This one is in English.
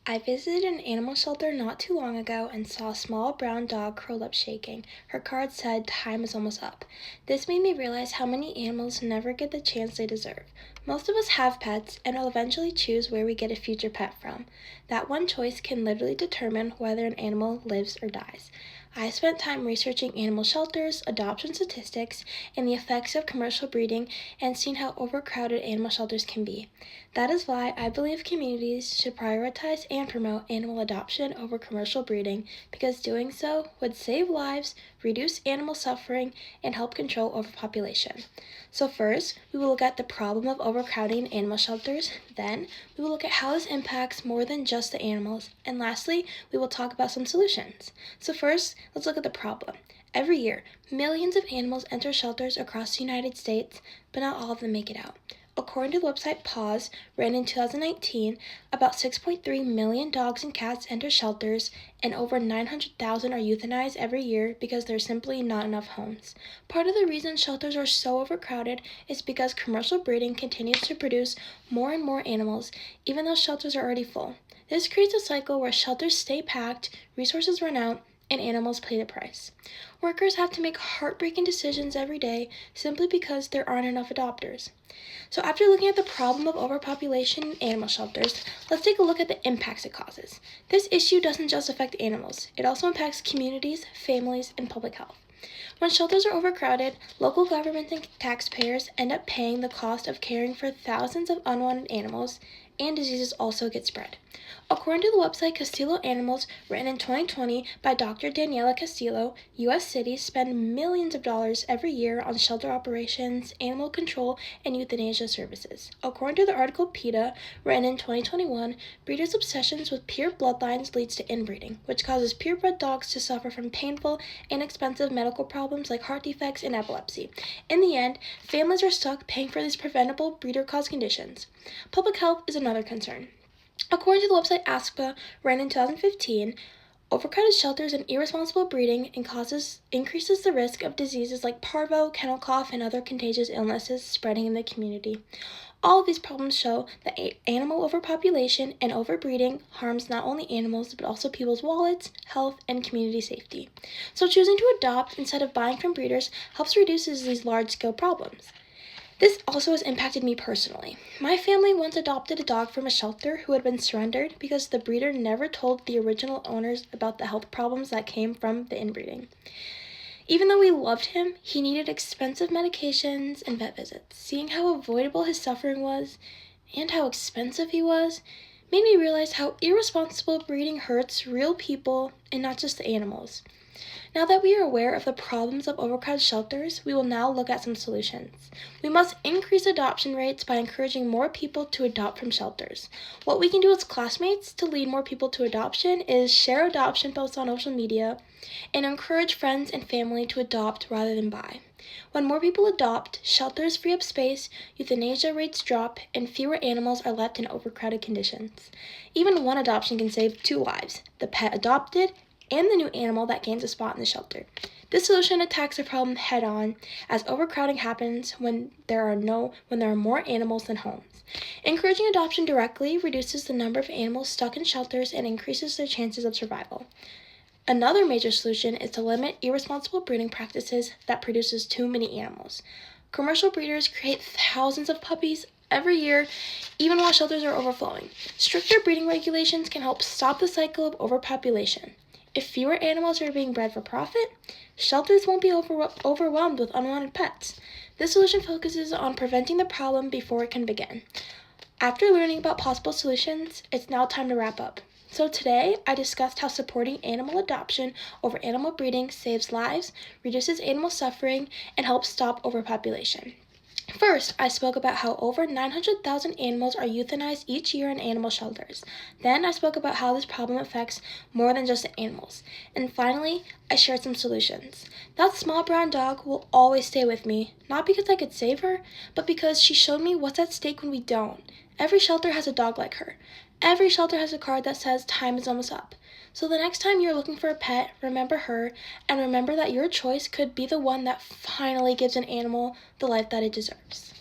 I visited an animal shelter not too long ago and saw a small brown dog curled up shaking. Her card said, "Time is almost up." This made me realize how many animals never get the chance they deserve. Most of us have pets and will eventually choose where we get a future pet from. That one choice can literally determine whether an animal lives or dies. I spent time researching animal shelters, adoption statistics, and the effects of commercial breeding, and seen how overcrowded animal shelters can be. That is why I believe communities should prioritize and promote animal adoption over commercial breeding, because doing so would save lives, reduce animal suffering, and help control overpopulation. So first, we will look at the problem of overcrowding in animal shelters. Then, we will look at how this impacts more than just the animals. And lastly, we will talk about some solutions. So first, let's look at the problem. Every year, millions of animals enter shelters across the United States, but not all of them make it out. According to the website Paws, ran in 2019, about 6.3 million dogs and cats enter shelters, and over 900,000 are euthanized every year because there are simply not enough homes. Part of the reason shelters are so overcrowded is because commercial breeding continues to produce more and more animals, even though shelters are already full. This creates a cycle where shelters stay packed, resources run out, and animals pay the price. Workers have to make heartbreaking decisions every day simply because there aren't enough adopters. So after looking at the problem of overpopulation in animal shelters, let's take a look at the impacts it causes. This issue doesn't just affect animals, it also impacts communities, families, and public health. When shelters are overcrowded, local governments and taxpayers end up paying the cost of caring for thousands of unwanted animals, and diseases also get spread. According to the website Castillo Animals, written in 2020 by Dr. Daniela Castillo, U.S. cities spend millions of dollars every year on shelter operations, animal control, and euthanasia services. According to the article PETA, written in 2021, breeders' obsessions with pure bloodlines leads to inbreeding, which causes purebred dogs to suffer from painful and expensive medical problems like heart defects and epilepsy. In the end, families are stuck paying for these preventable breeder-caused conditions. Public health is another concern. According to the website ASPA, ran in 2015, overcrowded shelters and irresponsible breeding increases the risk of diseases like parvo, kennel cough, and other contagious illnesses spreading in the community. All of these problems show that animal overpopulation and overbreeding harms not only animals but also people's wallets, health, and community safety. So choosing to adopt instead of buying from breeders helps reduce these large-scale problems. This also has impacted me personally. My family once adopted a dog from a shelter who had been surrendered because the breeder never told the original owners about the health problems that came from the inbreeding. Even though we loved him, he needed expensive medications and vet visits. Seeing how avoidable his suffering was and how expensive he was made me realize how irresponsible breeding hurts real people and not just the animals. Now that we are aware of the problems of overcrowded shelters, we will now look at some solutions. We must increase adoption rates by encouraging more people to adopt from shelters. What we can do as classmates to lead more people to adoption is share adoption posts on social media and encourage friends and family to adopt rather than buy. When more people adopt, shelters free up space, euthanasia rates drop, and fewer animals are left in overcrowded conditions. Even one adoption can save 2 lives: the pet adopted and the new animal that gains a spot in the shelter. This solution attacks the problem head-on, as overcrowding happens when there are more animals than homes. Encouraging adoption directly reduces the number of animals stuck in shelters and increases their chances of survival. Another major solution is to limit irresponsible breeding practices that produces too many animals. Commercial breeders create thousands of puppies every year, even while shelters are overflowing. Stricter breeding regulations can help stop the cycle of overpopulation. If fewer animals are being bred for profit, shelters won't be overwhelmed with unwanted pets. This solution focuses on preventing the problem before it can begin. After learning about possible solutions, it's now time to wrap up. So today, I discussed how supporting animal adoption over animal breeding saves lives, reduces animal suffering, and helps stop overpopulation. First, I spoke about how over 900,000 animals are euthanized each year in animal shelters. Then, I spoke about how this problem affects more than just the animals. And finally, I shared some solutions. That small brown dog will always stay with me, not because I could save her, but because she showed me what's at stake when we don't. Every shelter has a dog like her. Every shelter has a card that says time is almost up. So the next time you're looking for a pet, remember her, and remember that your choice could be the one that finally gives an animal the life that it deserves.